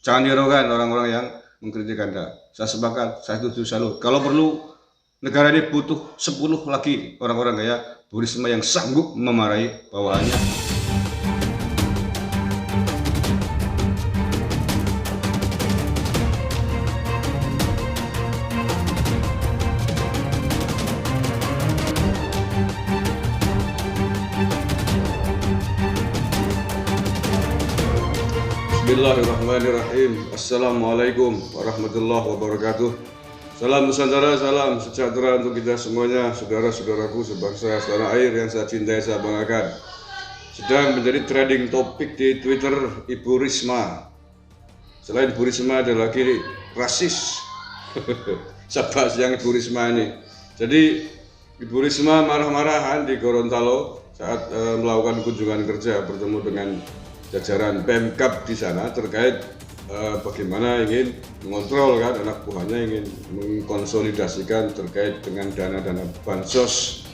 Jangan dirogan orang-orang yang mengkritik Anda. Saya sepakat, saya setuju, salut. Kalau perlu negara ini butuh 10 lagi orang-orang kayak Bu Risma yang sanggup memarahi bawahannya. Bismillahirrahmanirrahim. Assalamualaikum warahmatullahi wabarakatuh. Salam Nusantara, salam sejahtera untuk kita semuanya, saudara-saudaraku sebangsa setanah air yang saya cintai, saya banggakan. Sedang menjadi trending topik di Twitter Ibu Risma. Selain Ibu Risma ada lagi rasis. Saya bahas yang Ibu Risma ini. Jadi Ibu Risma marah-marahan di Gorontalo saat melakukan kunjungan kerja bertemu dengan jajaran Pemkab di sana terkait bagaimana ingin mengontrol kan anak buahnya, ingin mengkonsolidasikan terkait dengan dana-dana bansos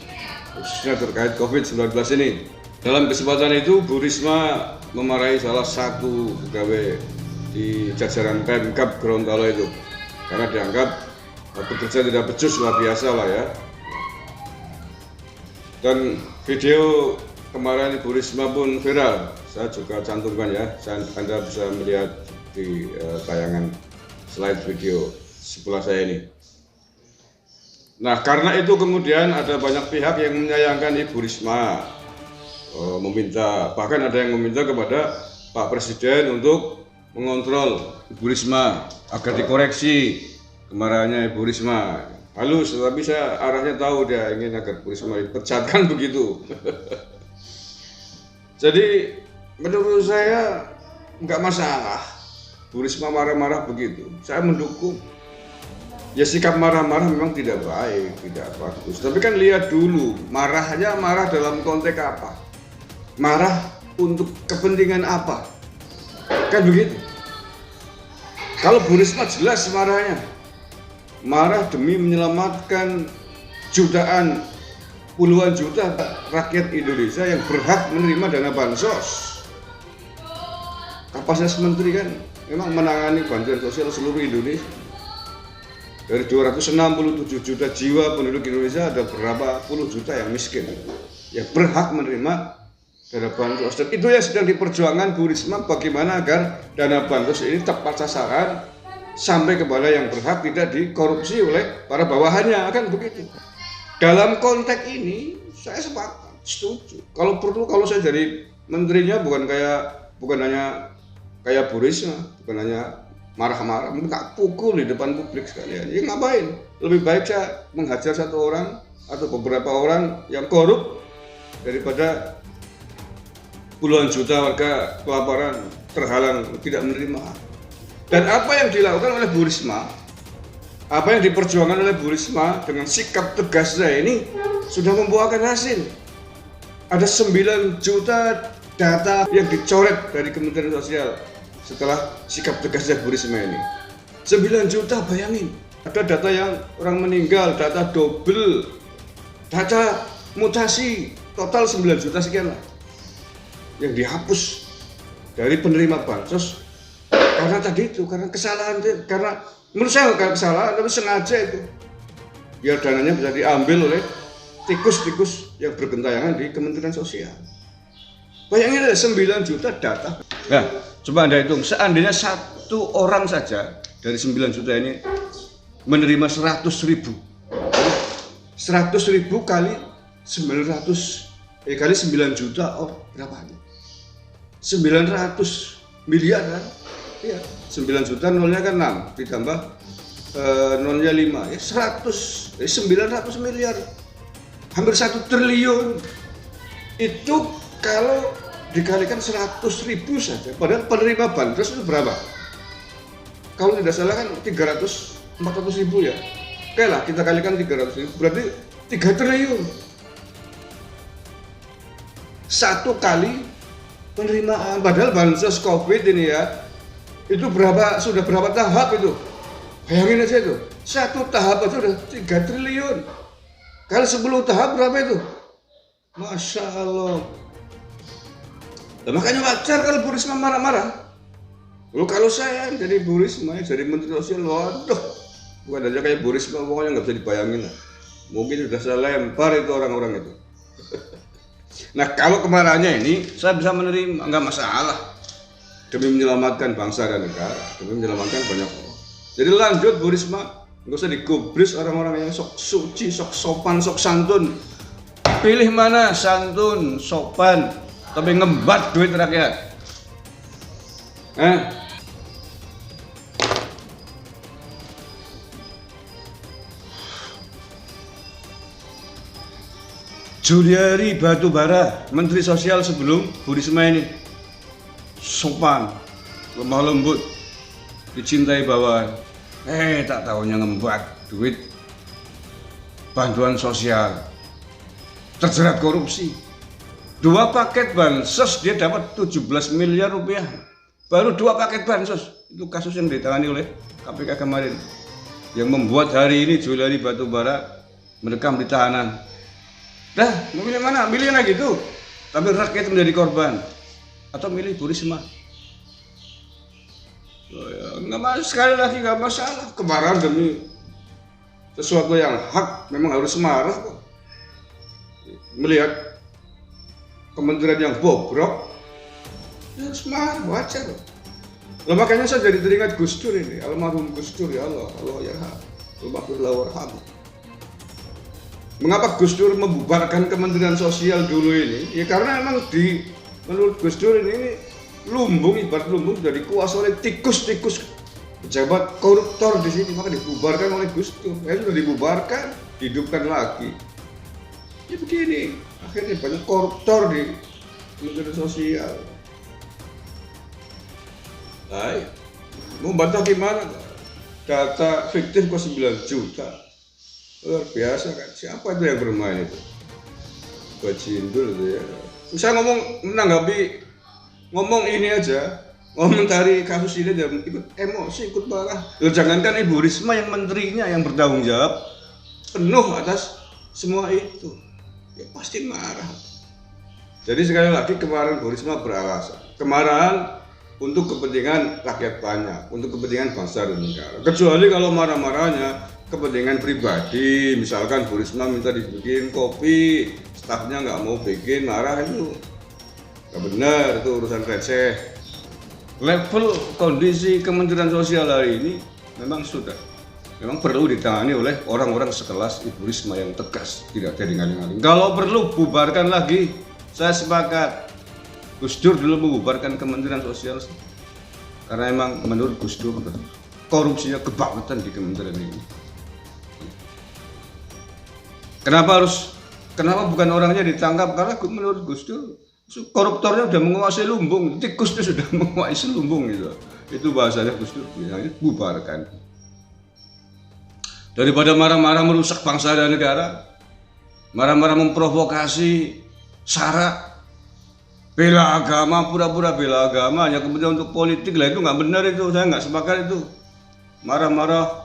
khususnya terkait COVID-19 ini. Dalam kesempatan itu Bu Risma memarahi salah satu pegawai di jajaran Pemkab Gorontalo itu karena dianggap bekerja tidak becus, luar biasa lah ya. Dan video kemarin Bu Risma pun viral. Saya juga cantumkan ya, Anda bisa melihat di tayangan slide video sebelah saya ini. Nah, karena itu kemudian ada banyak pihak yang menyayangkan Ibu Risma, bahkan ada yang meminta kepada Pak Presiden untuk mengontrol Ibu Risma agar dikoreksi kemarahannya Ibu Risma. Halus, tapi saya arahnya tahu dia ingin agar Bu Risma dipecatkan begitu. Jadi menurut saya nggak masalah Bu Risma marah-marah begitu. Saya mendukung. Ya sikap marah-marah memang tidak baik, tidak bagus. Tapi kan lihat dulu, marahnya marah dalam konteks apa? Marah untuk kepentingan apa? Kan begitu. Kalau Bu Risma jelas marahnya. Marah demi menyelamatkan puluhan juta rakyat Indonesia yang berhak menerima dana bansos. Kapasitas menteri kan memang menangani bantuan sosial seluruh Indonesia. Dari 267 juta jiwa penduduk Indonesia ada berapa puluh juta yang miskin, yang berhak menerima dana bansos. Dan itu yang sedang diperjuangkan Bu Risma, bagaimana agar dana bansos ini tepat sasaran sampai kepada yang berhak, tidak dikorupsi oleh para bawahannya, kan begitu. Dalam konteks ini saya sepakat, setuju. Kalau perlu, kalau saya jadi menterinya bukan hanya kayak Bu Risma, bukan hanya marah-marah, minta pukul di depan publik sekalian. Ya ngapain? Lebih baik saya menghajar satu orang atau beberapa orang yang korup daripada puluhan juta warga kelaparan terhalang tidak menerima. Dan apa yang dilakukan oleh Bu Risma, apa yang diperjuangkan oleh Bu Risma dengan sikap tegasnya ini sudah membuahkan hasil. Ada 9 juta data yang dicoret dari Kementerian Sosial setelah sikap tegasnya Bu Risma ini. 9 juta, bayangin. Ada data yang orang meninggal, data double, data mutasi, total 9 juta sekian lah yang dihapus dari penerima bansos karena tadi itu, karena kesalahan, karena menurut saya bukan kesalahan, tapi sengaja itu biar dananya bisa diambil oleh tikus-tikus yang bergentayangan di Kementerian Sosial. Bayangin ada 9 juta data. Nah, coba Anda hitung, seandainya satu orang saja dari 9 juta ini menerima 100.000. 100.000 kali 900 kali 9 juta, berapa? 900 miliar kan? Ya, 9 juta nolnya kan 6, ditambah nolnya 5, ya 900 miliar, hampir 1 triliun. Itu kalau dikalikan 100.000 saja, padahal penerima bansos itu berapa? Kalau tidak salah kan 400.000 ya. Oke lah, kita kalikan 300.000, berarti 3 triliun. Satu kali penerimaan, padahal bansos COVID ini ya, itu sudah berapa tahap itu? Bayangin aja itu, satu tahap aja udah 3 triliun. Kali 10 tahap berapa itu? Masya Allah. Nah, makanya wajar kalau Bu Risma marah-marah. Lalu kalau saya jadi Bu Risma, jadi Menteri Sosial, waduh, bukan aja kayak Bu Risma, pokoknya nggak bisa dibayangin lah. Mungkin sudah saya lempar itu orang-orang itu. Nah kalau kemarahannya ini saya bisa menerima, nggak masalah, demi menyelamatkan bangsa dan negara, demi menyelamatkan banyak orang. Jadi lanjut Bu Risma, nggak usah digubris orang-orang yang sok suci, sok sopan, sok santun. Pilih mana santun, sopan, tapi ngembat duit rakyat. Juliari Batubara, Menteri Sosial sebelum Bu Risma ini, sopan, lemah lembut, dicintai bawahan. Tak tahunya ngembat duit bantuan sosial, terjerat korupsi. 2 paket bansos dia dapat 17 miliar rupiah. Baru 2 paket bansos. Itu kasus yang ditangani oleh KPK kemarin, yang membuat hari ini Juliari Batubara mendekam di tahanan. Dah, mau milih mana? Milih yang gitu. Tapi rakyat menjadi korban. Atau milih Bu Risma. Nggak masalah, sekali lagi nggak masalah. Kemarahan demi sesuatu yang hak memang harus marah kok. Melihat kementerian yang bobrok, ya harus marah, wajar. Lah makanya saya jadi teringat Gus Dur ini, almarhum Gus Dur, ya Allah yarham, Allahumma warham. Mengapa Gus Dur membubarkan Kementerian Sosial dulu ini? Ya karena memang menurut Gus Dur ini lumbung, ibarat lumbung sudah dikuasai oleh tikus-tikus pejabat koruptor di sini, maka dibubarkan oleh Gus Dur. Sudah dibubarkan, dihidupkan lagi. Ya begini, akhirnya banyak koruptor di Kementerian Sosial. Nah, mau bantah gimana? Data fiktif kok 9 juta. Luar biasa kan, siapa itu yang bermain itu? Bajindul itu ya. Saya ngomong ini aja, komentari kasus ini aja, ikut emosi, ikut marah. Loh, jangankan Ibu Risma yang menterinya yang bertanggung jawab penuh atas semua itu, ya pasti marah. Jadi sekali lagi kemarin Bu Risma beralasan, kemarahan untuk kepentingan rakyat banyak, untuk kepentingan bangsa dan negara. Kecuali kalau marah-marahnya kepentingan pribadi, misalkan Bu Risma minta dibikin kopi, stafnya nggak mau bikin, marah, itu nggak benar, itu urusan receh. Level kondisi Kementerian Sosial hari ini memang perlu ditangani oleh orang-orang sekelas Ibu Risma yang tegas, tidak ada ngaling-ngaling. Kalau perlu bubarkan lagi, saya sepakat. Gus Dur dulu membubarkan Kementerian Sosial karena emang menurut Gus Dur korupsinya kebangetan di kementerian ini. Kenapa bukan orangnya ditangkap? Karena menurut Gus Dur koruptornya sudah menguasai lumbung, tikus itu sudah menguasai lumbung gitu. Itu bahasanya Gus Dur, bilangnya bubarkan. Daripada marah-marah merusak bangsa dan negara, marah-marah memprovokasi sara, bela agama, pura-pura bela agama hanya kemudian untuk politik, lah itu nggak benar, itu saya nggak sepakat itu. Marah-marah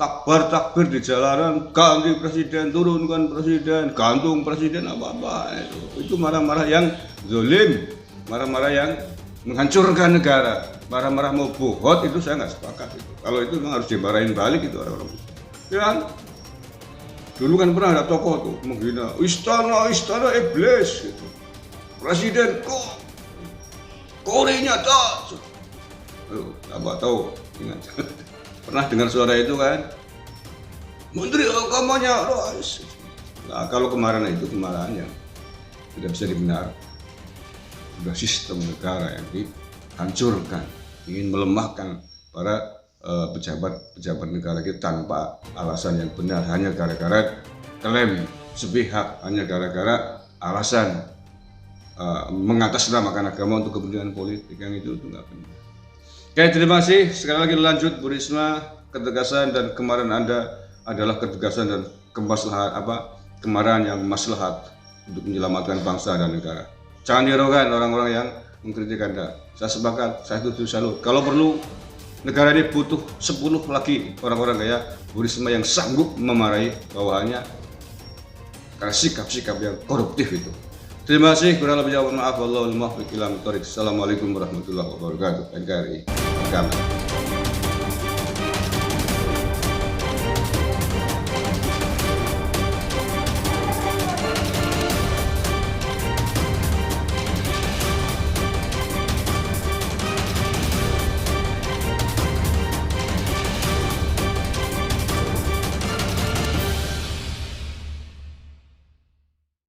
takbir di jalanan, ganti presiden, turunkan presiden, gantung presiden, apa-apa itu marah-marah yang zalim, marah-marah yang menghancurkan negara, marah-marah mau bohot, itu saya nggak sepakat itu. Kalau itu memang harus dimarahin balik itu orang-orang. Ya, dulu kan pernah ada tokoh tuh menghina istana iblis gitu. Presiden kok korenya tak, apa tahu ingat. Pernah dengar suara itu kan? Menteri agamanya Rais. Nah, kalau kemarahan itu kemarahan yang tidak bisa dibenarkan. Sudah sistem negara yang dihancurkan, ingin melemahkan para pejabat negara kita tanpa alasan yang benar, hanya gara-gara klaim sepihak, hanya gara-gara alasan mengatasnamakan agama untuk kepentingan politik, yang itu nggak benar. Oke, terima kasih. Sekali lagi lanjut Bu Risma, ketegasan dan kemarahan Anda adalah ketegasan dan kemarahan yang maslahat untuk menyelamatkan bangsa dan negara. Jangan dihiraukan orang-orang yang mengkritik Anda. Saya sepakat, saya setuju, salut. Kalau perlu negara ini butuh 10 lagi orang-orang kayak Bu Risma yang sanggup memarahi bawahannya karena sikap-sikap yang koruptif itu. Terima kasih, kurang lebihnya mohon maaf. Wallahul muwaffiq ila aqwamit thoriq. Assalamualaikum warahmatullahi wabarakatuh. NKRI. agama.